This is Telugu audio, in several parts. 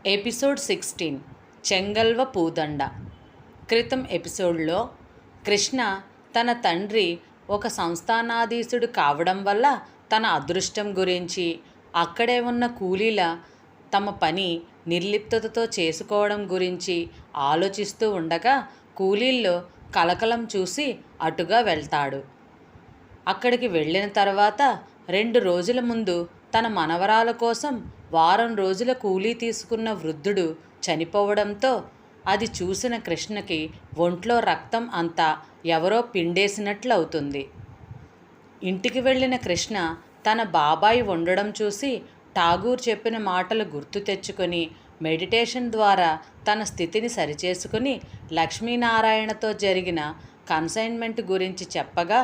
ఎపిసోడ్ 16 చెంగల్వ పూదండ. క్రితం ఎపిసోడ్లో కృష్ణ తన తండ్రి ఒక సంస్థానాధీశుడు కావడం వల్ల తన అదృష్టం గురించి, అక్కడే ఉన్న కూలీల తమ పని నిర్లిప్తతతో చేసుకోవడం గురించి ఆలోచిస్తూ ఉండగా కూలీల్లో కలకలం చూసి అటుగా వెళ్తాడు. అక్కడికి వెళ్ళిన తర్వాత 2 రోజుల ముందు తన మనవరాల కోసం వారం రోజుల కూలీ తీసుకున్న వృద్ధుడు చనిపోవడంతో అది చూసిన కృష్ణకి ఒంట్లో రక్తం అంతా ఎవరో పిండేసినట్లు అవుతుంది. ఇంటికి వెళ్ళిన కృష్ణ తన బాబాయి ఉండడం చూసి ఠాగూర్ చెప్పిన మాటలు గుర్తు తెచ్చుకొని మెడిటేషన్ ద్వారా తన స్థితిని సరిచేసుకుని లక్ష్మీనారాయణతో జరిగిన కన్సైన్మెంట్ గురించి చెప్పగా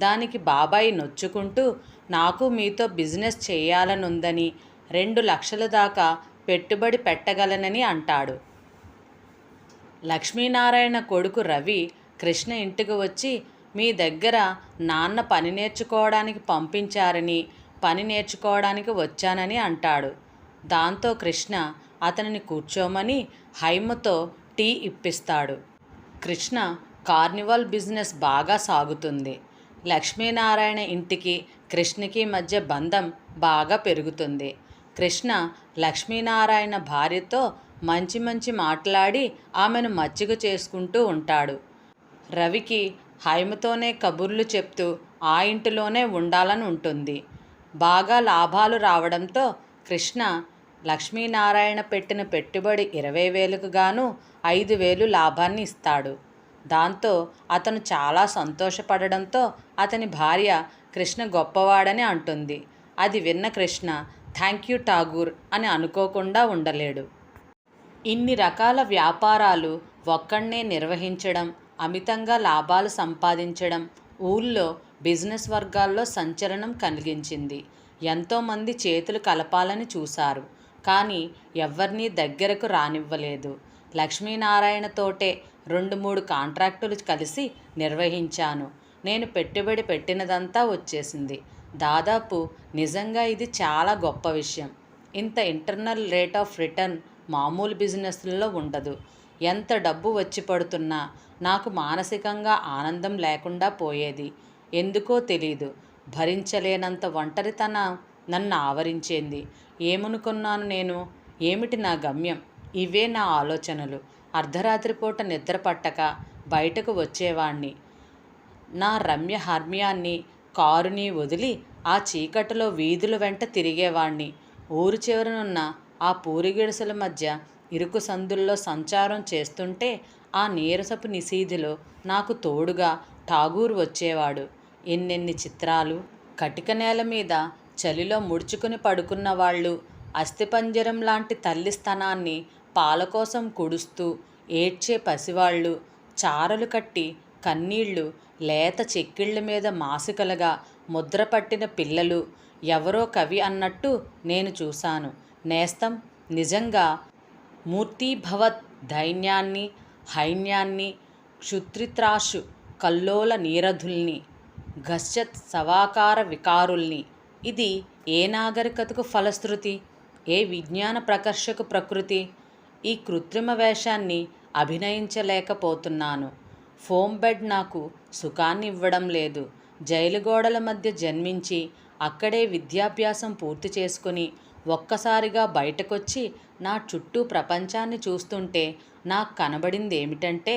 దానికి బాబాయి నొచ్చుకుంటూ, నాకు మీతో బిజినెస్ చేయాలనుందని 2 లక్షల దాకా పెట్టుబడి పెట్టగలనని అంటాడు. లక్ష్మీనారాయణ కొడుకు రవి కృష్ణ ఇంటికి వచ్చి, మీ దగ్గర నాన్న పని నేర్చుకోవడానికి పంపించారని పని నేర్చుకోవడానికి వచ్చానని అంటాడు. దాంతో కృష్ణ అతనిని కూర్చోమని హైమతో టీ ఇప్పిస్తాడు. కృష్ణ కార్నివాల్ బిజినెస్ బాగా సాగుతుంది. లక్ష్మీనారాయణ ఇంటికి కృష్ణకి మధ్య బంధం బాగా పెరుగుతుంది. కృష్ణ లక్ష్మీనారాయణ భార్యతో మంచి మంచి మాట్లాడి ఆమెను మచ్చిక చేసుకుంటూ ఉంటాడు. రవికి హైమతోనే కబుర్లు చెప్తూ ఆ ఇంటిలోనే ఉండాలని ఉంటుంది. బాగా లాభాలు రావడంతో కృష్ణ లక్ష్మీనారాయణ పెట్టిన పెట్టుబడి 20,000కు గాను 5,000 లాభాన్ని ఇస్తాడు. దాంతో అతను చాలా సంతోషపడడంతో అతని భార్య కృష్ణ గొప్పవాడని అంటుంది. అది విన్న కృష్ణ థ్యాంక్ యూ ఠాగూర్ అని అనుకోకుండా ఉండలేడు. ఇన్ని రకాల వ్యాపారాలు ఒక్కడే నిర్వహించడం, అమితంగా లాభాలు సంపాదించడం ఊళ్ళో బిజినెస్ వర్గాల్లో సంచలనం కలిగించింది. ఎంతోమంది చేతులు కలపాలని చూశారు, కానీ ఎవ్వరినీ దగ్గరకు రానివ్వలేదు. లక్ష్మీనారాయణతోటే 2-3 కాంట్రాక్టులు కలిసి నిర్వహించాను. నేను పెట్టుబడి పెట్టినదంతా వచ్చేసింది. దాదాపు నిజంగా ఇది చాలా గొప్ప విషయం. ఇంత ఇంటర్నల్ రేట్ ఆఫ్ రిటర్న్ మామూలు బిజినెస్లలో ఉండదు. ఎంత డబ్బు వచ్చి పడుతున్నా నాకు మానసికంగా ఆనందం లేకుండా పోయేది. ఎందుకో తెలీదు, భరించలేనంత ఒంటరితనం నన్ను ఆవరించింది. ఏమనుకున్నాను నేను? ఏమిటి నా గమ్యం? ఇవే నా ఆలోచనలు. అర్ధరాత్రి పూట నిద్ర పట్టక బయటకు వచ్చేవాణ్ణి. నా రమ్య హర్మ్యాన్ని, కారుని వదిలి ఆ చీకటిలో వీధుల వెంట తిరిగేవాణ్ణి. ఊరు చివరనున్న ఆ పూరిగిడుసుల మధ్య ఇరుకు సందుల్లో సంచారం చేస్తుంటే ఆ నీరసపు నిశీధిలో నాకు తోడుగా ఠాగూర్ వచ్చేవాడు. ఎన్నెన్ని చిత్రాలు! కటిక నేల మీద చలిలో ముడుచుకుని పడుకున్న వాళ్ళు, అస్థిపంజరం లాంటి తల్లి స్తనాన్ని పాల కోసం కుడుస్తూ ఏడ్చే పసివాళ్ళు, చారలు కట్టి కన్నీళ్లు లేత చెక్కిళ్ళ మీద మాసికలుగా ముద్రపట్టిన పిల్లలు. ఎవరో కవి అన్నట్టు నేను చూశాను. నేస్తం, నిజంగా మూర్తీభవత్ దైన్యాన్ని, హైన్యాన్ని, క్షుత్రిత్రాశు కల్లోల నీరధుల్ని, గశ్చత్ సవాకార వికారుల్ని. ఇది ఏ నాగరికతకు ఫలశ్రుతి? ఏ విజ్ఞాన ప్రకర్షకు ప్రకృతి? ఈ కృత్రిమ వేషాన్ని అభినయించలేకపోతున్నాను. ఫోమ్ బెడ్ నాకు సుఖాన్ని ఇవ్వడం లేదు. జైలు గోడల మధ్య జన్మించి అక్కడే విద్యాభ్యాసం పూర్తి చేసుకుని ఒక్కసారిగా బయటకొచ్చి నా చుట్టూ ప్రపంచాన్ని చూస్తుంటే నాకు కనబడింది ఏమిటంటే,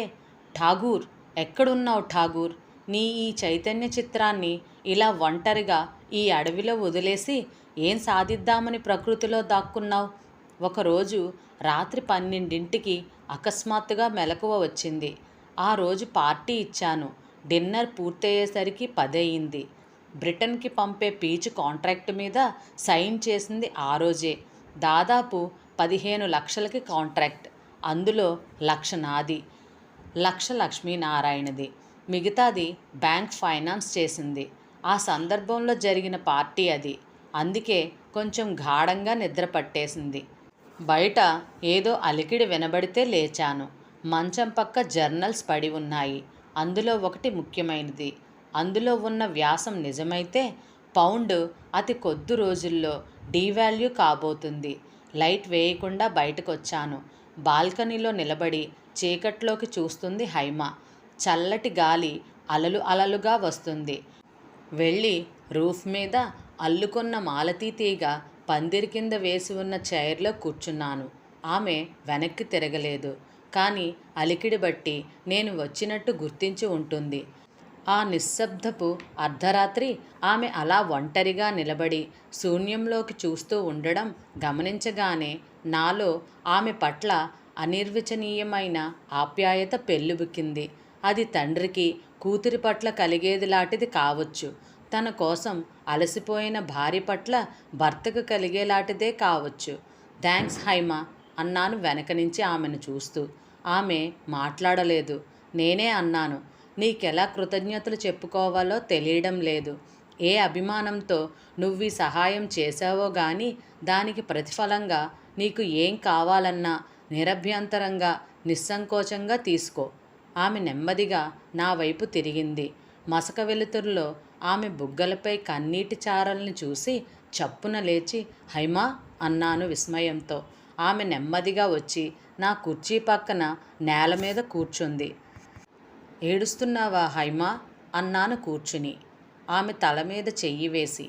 ఠాగూర్, ఎక్కడున్నావు ఠాగూర్? నీ ఈ చైతన్య చిత్రాన్ని ఇలా ఒంటరిగా ఈ అడవిలో వదిలేసి ఏం సాధిద్దామని ప్రకృతిలో దాక్కున్నావు? ఒకరోజు రాత్రి 12ంటికి అకస్మాత్తుగా మెలకువ వచ్చింది. ఆ రోజు పార్టీ ఇచ్చాను. డిన్నర్ పూర్తయ్యేసరికి 10 అయింది. బ్రిటన్కి పంపే పీచు కాంట్రాక్ట్ మీద సైన్ చేసింది ఆ రోజే. దాదాపు 15 లక్షలకి కాంట్రాక్ట్. అందులో 1,00,000 నాది, 1,00,000 లక్ష్మీనారాయణది. మిగతాది బ్యాంక్ ఫైనాన్స్ చేసింది. ఆ సందర్భంలో జరిగిన పార్టీ అది. అందుకే కొంచెం గాఢంగా నిద్ర పట్టేసింది. బయట ఏదో అలికిడి వినబడితే లేచాను. మంచం పక్క జర్నల్స్ పడి ఉన్నాయి. అందులో ఒకటి ముఖ్యమైనది. అందులో ఉన్న వ్యాసం నిజమైతే పౌండ్ అతి కొద్ది రోజుల్లో డీవాల్యూ కాబోతుంది. లైట్ వేయకుండా బయటకొచ్చాను. బాల్కనీలో నిలబడి చీకట్లోకి చూస్తుంది హైమ. చల్లటి గాలి అలలు అలలుగా వస్తుంది. వెళ్ళి రూఫ్ మీద అల్లుకొన్న మాలతీ తీగ పందిరి కింద వేసి ఉన్న చైర్లో కూర్చున్నాను. ఆమె వెనక్కి తిరగలేదు. కానీ అలికిడి బట్టి నేను వచ్చినట్టు గుర్తించి ఉంటుంది. ఆ నిశ్శబ్దపు అర్ధరాత్రి ఆమె అలా ఒంటరిగా నిలబడి శూన్యంలోకి చూస్తూ ఉండడం గమనించగానే నాలో ఆమె పట్ల అనిర్వచనీయమైన ఆప్యాయత పెల్లుబికింది. అది తండ్రికి కూతురి పట్ల కలిగేది లాంటిది కావచ్చు. తన కోసం అలసిపోయిన భార్య పట్ల భర్తకు కలిగేలాంటిదే కావచ్చు. థ్యాంక్స్ హైమా అన్నాను వెనక నుంచి ఆమెను చూస్తూ. ఆమె మాట్లాడలేదు. నేనే అన్నాను, నీకెలా కృతజ్ఞతలు చెప్పుకోవాలో తెలియడం లేదు. ఏ అభిమానంతో నువ్వు ఈ సహాయం చేశావో గాని దానికి ప్రతిఫలంగా నీకు ఏం కావాలన్నా నిరభ్యంతరంగా నిస్సంకోచంగా తీసుకో. ఆమె నెమ్మదిగా నా వైపు తిరిగింది. మసక వెలుతురులో ఆమె బుగ్గలపై కన్నీటి చారల్ని చూసి చప్పున లేచి హైమా అన్నాను విస్మయంతో. ఆమె నెమ్మదిగా వచ్చి నా కుర్చీ పక్కన నేల మీద కూర్చుంది. ఏడుస్తున్నావా హైమా అన్నాను కూర్చుని. ఆమె తల మీద చెయ్యి వేసి.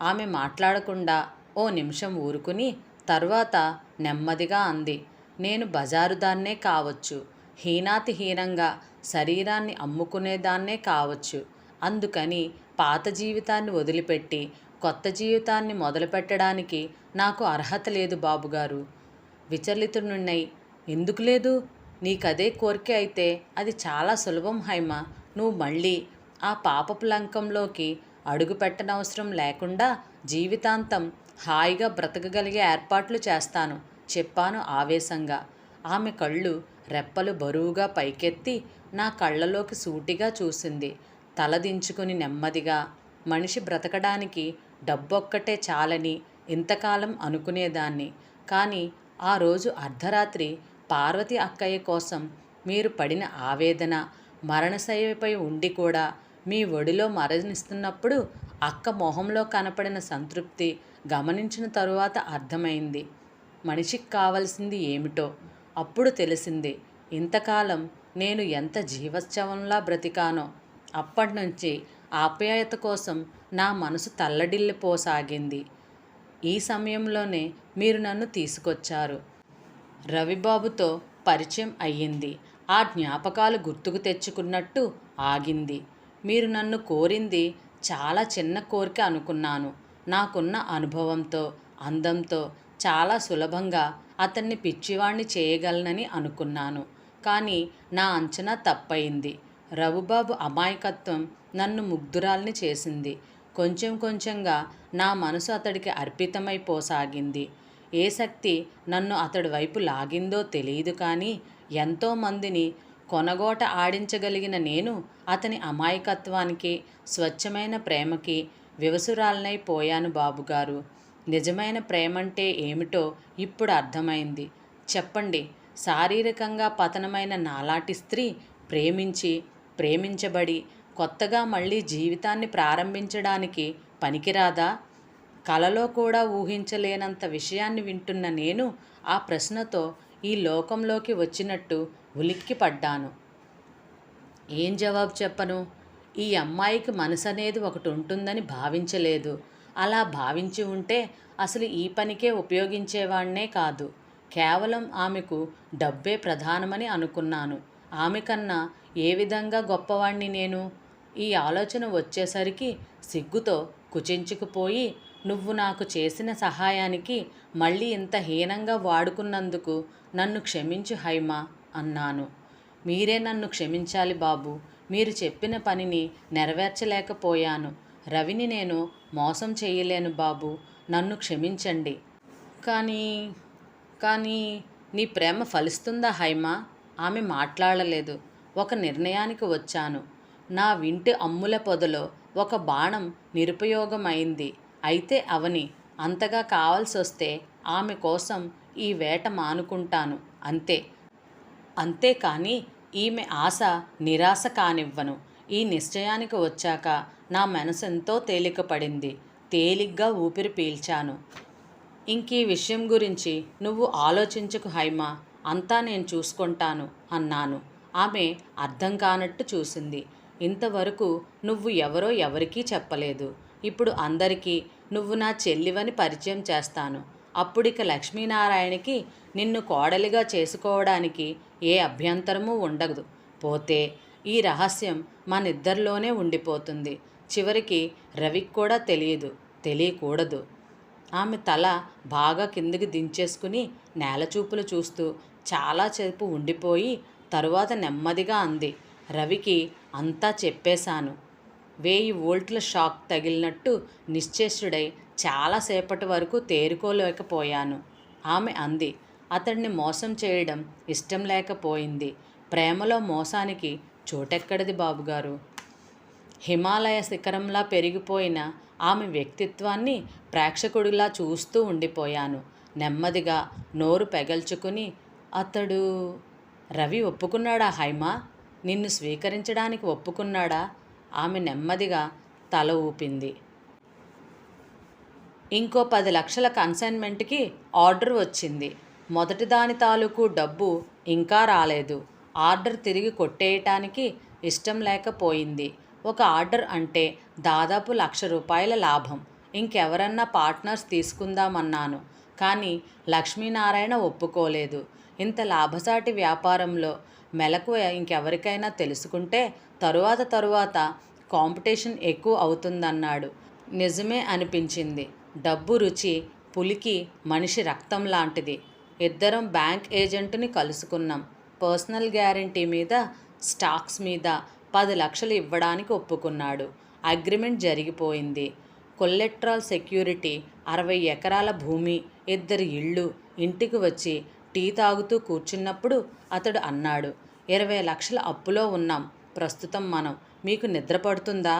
ఆమె మాట్లాడకుండా ఓ నిమిషం ఊరుకుని తర్వాత నెమ్మదిగా అంది, నేను బజారుదాన్నే కావచ్చు, హీనాతిహీనంగా శరీరాన్ని అమ్ముకునేదాన్నే కావచ్చు. అందుకని పాత జీవితాన్ని వదిలిపెట్టి కొత్త జీవితాన్ని మొదలుపెట్టడానికి నాకు అర్హత లేదు బాబుగారు. విచలితునున్నై, ఎందుకు లేదు? నీకదే కోరిక అయితే అది చాలా సులభం హైమా. నువ్వు మళ్ళీ ఆ పాపపు లంకంలోకి అడుగు పెట్టనవసరం లేకుండా జీవితాంతం హాయిగా బ్రతకగలిగే ఏర్పాట్లు చేస్తాను చెప్పాను ఆవేశంగా. ఆమె కళ్ళు రెప్పలు బరువుగా పైకెత్తి నా కళ్ళలోకి సూటిగా చూసింది. తలదించుకుని నెమ్మదిగా, మనిషి బ్రతకడానికి డబ్బొక్కటే చాలని ఇంతకాలం అనుకునేదాన్ని. కానీ ఆ రోజు అర్ధరాత్రి పార్వతి అక్కయ్య కోసం మీరు పడిన ఆవేదన, మరణశయ్యపై ఉండి కూడా మీ ఒడిలో మరణిస్తున్నప్పుడు అక్క మొహంలో కనపడిన సంతృప్తి గమనించిన తరువాత అర్థమైంది మనిషికి కావలసింది ఏమిటో. అప్పుడు తెలిసింది ఇంతకాలం నేను ఎంత జీవోత్సవంలా బ్రతికానో. అప్పటినుంచి ఆప్యాయత కోసం నా మనసు తల్లడిల్లిపోసాగింది. ఈ సమయంలోనే మీరు నన్ను తీసుకొచ్చారు. రవిబాబుతో పరిచయం అయ్యింది. ఆ జ్ఞాపకాలు గుర్తుకు తెచ్చుకున్నట్టు ఆగింది. మీరు నన్ను కోరింది చాలా చిన్న కోరిక అనుకున్నాను. నాకున్న అనుభవంతో, అందంతో చాలా సులభంగా అతన్ని పిచ్చివాణ్ణి చేయగలనని అనుకున్నాను. కానీ నా అంచనా తప్పయింది. రవిబాబు అమాయకత్వం నన్ను ముగ్ధురాల్ని చేసింది. కొంచెం కొంచెంగా నా మనసు అతడికి అర్పితమైపోసాగింది. ఏ శక్తి నన్ను అతడి వైపు లాగిందో తెలియదు కానీ ఎంతోమందిని కొనగోట ఆడించగలిగిన నేను అతని అమాయకత్వానికి, స్వచ్ఛమైన ప్రేమకి వివసురాలనైపోయాను బాబుగారు. నిజమైన ప్రేమంటే ఏమిటో ఇప్పుడు అర్థమైంది. చెప్పండి, శారీరకంగా పతనమైన నాలాంటి స్త్రీ ప్రేమించి, ప్రేమించబడి కొత్తగా మళ్ళీ జీవితాన్ని ప్రారంభించడానికి పనికిరాదా? కలలో కూడా ఊహించలేనంత విషయాన్ని వింటున్న నేను ఆ ప్రశ్నతో ఈ లోకంలోకి వచ్చినట్టు ఉలిక్కి పడ్డాను. ఏం జవాబు చెప్పను? ఈ అమ్మాయికి మనసు అనేది ఒకటి ఉంటుందని భావించలేదు. అలా భావించి ఉంటే అసలు ఈ పనికే ఉపయోగించేవాణ్ణే కాదు. కేవలం ఆమెకు డబ్బే ప్రధానమని అనుకున్నాను. ఆమె కన్నా ఏ విధంగా గొప్పవాణ్ణి నేను? ఈ ఆలోచన వచ్చేసరికి సిగ్గుతో కుచించుకుపోయి, నువ్వు నాకు చేసిన సహాయానికి మళ్ళీ ఇంత హీనంగా వాడుకున్నందుకు నన్ను క్షమించు హైమా అన్నాను. మీరే నన్ను క్షమించాలి బాబు. మీరు చెప్పిన పనిని నెరవేర్చలేకపోయాను. రవిని నేను మోసం చేయలేను బాబు. నన్ను క్షమించండి. కానీ నీ ప్రేమ ఫలిస్తుందా హైమా? ఆమె మాట్లాడలేదు. ఒక నిర్ణయానికి వచ్చాను. నా వింటి అమ్ముల పొదలో ఒక బాణం నిరుపయోగమైంది. అయితే అవని. అంతగా కావాల్సొస్తే ఆమె కోసం ఈ వేట మానుకుంటాను అంతే. అంతేకాని ఈమె ఆశ నిరాశ కానివ్వను. ఈ నిశ్చయానికి వచ్చాక నా మనసెంతో తేలికపడింది. తేలిగ్గా ఊపిరి పీల్చాను. ఇంకీ విషయం గురించి నువ్వు ఆలోచించకు హైమా, అంతా నేను చూసుకుంటాను అన్నాను. ఆమె అర్థం కానట్టు చూసింది. ఇంతవరకు నువ్వు ఎవరో ఎవరికీ చెప్పలేదు. ఇప్పుడు అందరికీ నువ్వు నా చెల్లివని పరిచయం చేస్తాను. అప్పుడిక లక్ష్మీనారాయణకి నిన్ను కోడలిగా చేసుకోవడానికి ఏ అభ్యంతరమూ ఉండదు. పోతే ఈ రహస్యం మనిద్దరిలోనే ఉండిపోతుంది. చివరికి రవికి కూడా తెలియకూడదు. ఆమె తల బాగా కిందికి దించేసుకుని నేలచూపులు చూస్తూ చాలాసేపు ఉండిపోయి తరువాత నెమ్మదిగా అంది. రవికి అంతా చెప్పేశాను. 1000 వోల్ట్ల షాక్ తగిలినట్టు నిశ్చేష్టుడై చాలాసేపటి వరకు తేరుకోలేకపోయాను. ఆమె అంది. అతడిని మోసం చేయడం ఇష్టం లేకపోయింది. ప్రేమలో మోసానికి చోటెక్కడిది బాబుగారు? హిమాలయ శిఖరంలా పెరిగిపోయిన ఆమె వ్యక్తిత్వాన్ని ప్రేక్షకుడిలా చూస్తూ ఉండిపోయాను. నెమ్మదిగా నోరు పెగల్చుకుని, అతడు రవి ఒప్పుకున్నాడా హైమా? నిన్ను స్వీకరించడానికి ఒప్పుకున్నాడా? ఆమె నెమ్మదిగా తల ఊపింది. ఇంకో 10 లక్షల కన్సైన్మెంట్కి ఆర్డర్ వచ్చింది. మొదటి దాని తాలూకు డబ్బు ఇంకా రాలేదు. ఆర్డర్ తిరిగి కొట్టేయటానికి ఇష్టం లేకపోయింది. ఒక ఆర్డర్ అంటే దాదాపు ₹1,00,000 లాభం. ఇంకెవరన్నా పార్ట్నర్స్ తీసుకుందామన్నాను. కానీ లక్ష్మీనారాయణ ఒప్పుకోలేదు. ఇంత లాభసాటి వ్యాపారంలో మెలకువ ఇంకెవరికైనా తెలుసుకుంటే తరువాత కాంపిటీషన్ ఎక్కువ అవుతుందన్నాడు. నిజమే అనిపించింది. డబ్బు రుచి పులికి మనిషి రక్తం లాంటిది. ఇద్దరం బ్యాంక్ ఏజెంటుని కలుసుకున్నాం. పర్సనల్ గ్యారంటీ మీద స్టాక్స్ మీద 10 లక్షలు ఇవ్వడానికి ఒప్పుకున్నాడు. అగ్రిమెంట్ జరిగిపోయింది. కొల్లెట్రల్ సెక్యూరిటీ 60 ఎకరాల భూమి, 2 ఇళ్ళు. ఇంటికి వచ్చి టీ తాగుతూ కూర్చున్నప్పుడు అతడు అన్నాడు, 20 లక్షల అప్పులో ఉన్నాం ప్రస్తుతం మనం. మీకు నిద్ర పడుతుందా?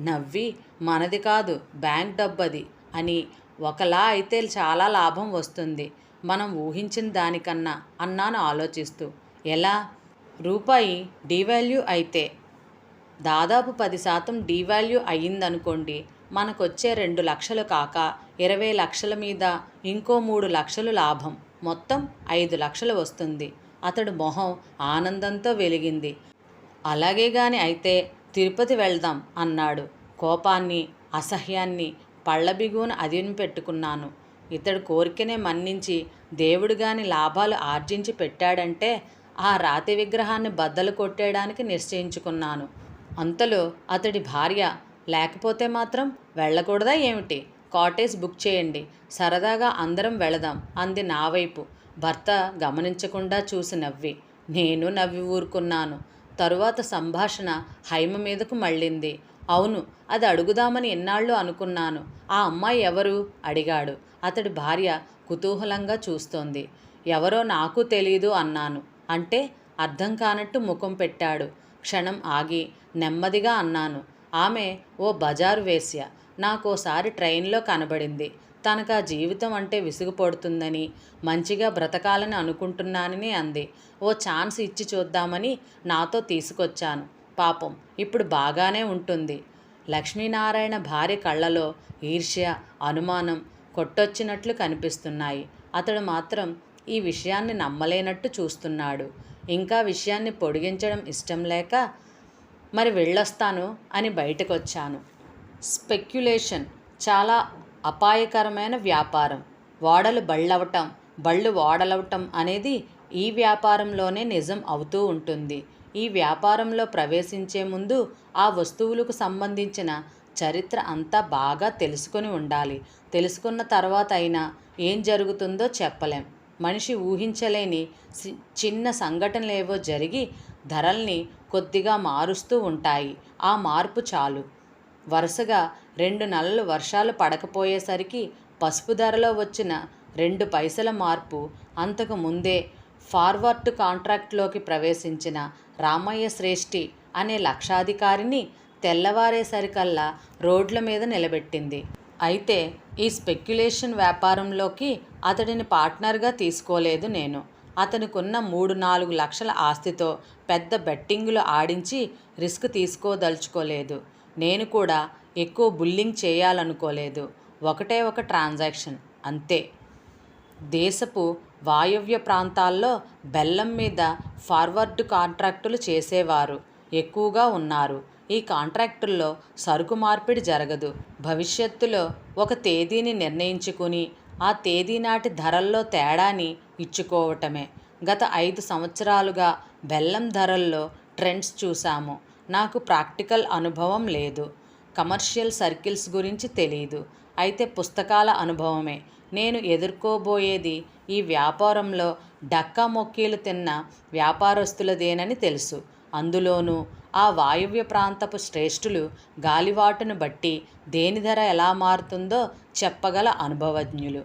నవ్వి, మనది కాదు బ్యాంక్ డబ్బది అని. ఒకలా అయితే చాలా లాభం వస్తుంది మనం ఊహించిన దానికన్నా అన్నాను ఆలోచిస్తూ. ఎలా? రూపాయి డీవాల్యూ అయితే దాదాపు 10% డీవాల్యూ అయ్యిందనుకోండి. మనకొచ్చే 2 లక్షలు కాక 20 లక్షల మీద ఇంకో 3 లక్షలు లాభం. మొత్తం 5 లక్షలు వస్తుంది. అతడు మొహం ఆనందంతో వెలిగింది. అలాగే గాని అయితే తిరుపతి వెళ్దాం అన్నాడు. కోపాన్ని అసహ్యాన్ని పళ్ళబిగున అదిమి పెట్టుకున్నాను. ఇతడు కోరికనే మన్నించి దేవుడు గాని లాభాలు ఆర్జించి పెట్టాడంటే ఆ రాతి విగ్రహాన్ని బద్దలు కొట్టేయడానికి నిశ్చయించుకున్నాను. అంతలో అతడి భార్య, లేకపోతే మాత్రం వెళ్ళకూడదా ఏమిటి? కాటేజ్ బుక్ చేయండి, సరదాగా అందరం వెళదాం అంది నా వైపు. భర్త గమనించకుండా చూసి నవ్వి. నేను నవ్వి ఊరుకున్నాను. తరువాత సంభాషణ హైమ మీదకు మళ్ళింది. అవును, అది అడుగుదామని ఎన్నాళ్ళు అనుకున్నాను. ఆ అమ్మాయి ఎవరు? అడిగాడు. అతడి భార్య కుతూహలంగా చూస్తోంది. ఎవరో నాకు తెలీదు అన్నాను. అంటే? అర్థం కానట్టు ముఖం పెట్టాడు. క్షణం ఆగి నెమ్మదిగా అన్నాను, ఆమె ఓ బజారు వేశ్య. నాకోసారి ట్రైన్లో కనబడింది. తనకు ఆ జీవితం అంటే విసుగుపడుతుందని, మంచిగా బ్రతకాలని అనుకుంటున్నానని అంది. ఓ ఛాన్స్ ఇచ్చి చూద్దామని నాతో తీసుకొచ్చాను. పాపం ఇప్పుడు బాగానే ఉంటుంది. లక్ష్మీనారాయణ భార్య కళ్ళలో ఈర్ష్య, అనుమానం కొట్టొచ్చినట్లు కనిపిస్తున్నాయి. అతడు మాత్రం ఈ విషయాన్ని నమ్మలేనట్టు చూస్తున్నాడు. ఇంకా విషయాన్ని పొడిగించడం ఇష్టం లేక, మరి వెళ్ళొస్తాను అని బయటకొచ్చాను. స్పెక్యులేషన్ చాలా అపాయకరమైన వ్యాపారం. ఓడలు బళ్ళవటం, బళ్ళు ఓడలవటం అనేది ఈ వ్యాపారంలోనే నిజం అవుతూ ఉంటుంది. ఈ వ్యాపారంలో ప్రవేశించే ముందు ఆ వస్తువులకు సంబంధించిన చరిత్ర అంతా బాగా తెలుసుకొని ఉండాలి. తెలుసుకున్న తర్వాత అయినా ఏం జరుగుతుందో చెప్పలేం. మనిషి ఊహించలేని చిన్న సంఘటనలేవో జరిగి ధరల్ని కొద్దిగా మారుస్తూ ఉంటాయి. ఆ మార్పు చాలు. వరుసగా 2 నెలలు వర్షాలు పడకపోయేసరికి పసుపు ధరలో వచ్చిన 2 పైసల మార్పు, అంతకు ముందే ఫార్వర్డ్ కాంట్రాక్ట్లోకి ప్రవేశించిన రామయ్య శ్రేష్ఠి అనే లక్షాధికారిని తెల్లవారేసరికల్లా రోడ్ల మీద నిలబెట్టింది. అయితే ఈ స్పెక్యులేషన్ వ్యాపారంలోకి అతడిని పార్ట్నర్గా తీసుకోలేదు నేను. అతనికున్న 3-4 లక్షల ఆస్తితో పెద్ద బెట్టింగులు ఆడించి రిస్క్ తీసుకోదలుచుకోలేదు. నేను కూడా ఎక్కువ బుల్లింగ్ చేయాలనుకోలేదు. ఒకటే ఒక ట్రాన్సాక్షన్ అంతే. దేశపు వాయవ్య ప్రాంతాల్లో బెల్లం మీద ఫార్వర్డ్ కాంట్రాక్టులు చేసేవారు ఎక్కువగా ఉన్నారు. ఈ కాంట్రాక్టుల్లో సరుకు మార్పిడి జరగదు. భవిష్యత్తులో ఒక తేదీని నిర్ణయించుకుని ఆ తేదీ నాటి ధరల్లో తేడాని ఇచ్చుకోవటమే. గత 5 సంవత్సరాలుగా బెల్లం ధరల్లో ట్రెండ్స్ చూశాము. నాకు ప్రాక్టికల్ అనుభవం లేదు. కమర్షియల్ సర్కిల్స్ గురించి తెలీదు. అయితే పుస్తకాల అనుభవమే. నేను ఎదుర్కోబోయేది ఈ వ్యాపారంలో డక్కా మొక్కీలు తిన్న వ్యాపారస్తులదేనని తెలుసు. అందులోనూ ఆ వాయువ్య ప్రాంతపు శ్రేష్ఠులు గాలివాటును బట్టి దేని ధర ఎలా మారుతుందో చెప్పగల అనుభవజ్ఞులు.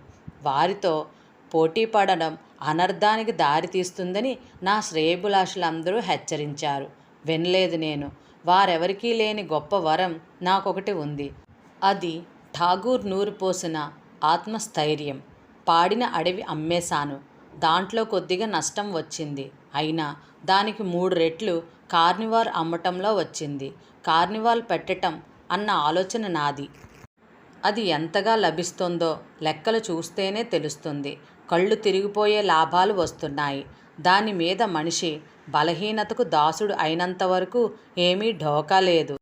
వారితో పోటీ పడడం అనర్థానికి దారితీస్తుందని నా శ్రేయోభిలాషులందరూ హెచ్చరించారు. వినలేదు నేను. వారెవరికీ లేని గొప్ప వరం నాకొకటి ఉంది. అది ఠాగూర్ నూరిపోసిన ఆత్మస్థైర్యం. పాడిన అడవి అమ్మేశాను. దాంట్లో కొద్దిగా నష్టం వచ్చింది. అయినా దానికి 3 రెట్లు కార్నివాల్ అమ్మటంలో వచ్చింది. కార్నివాల్ పెట్టటం అన్న ఆలోచన నాది. అది ఎంతగా లభిస్తుందో లెక్కలు చూస్తేనే తెలుస్తుంది. కళ్ళు తిరిగిపోయే లాభాలు వస్తున్నాయి. దాని మీద మనిషి బలహీనతకు దాసుడు అయినంతవరకు ఏమీ ఢోకా లేదు.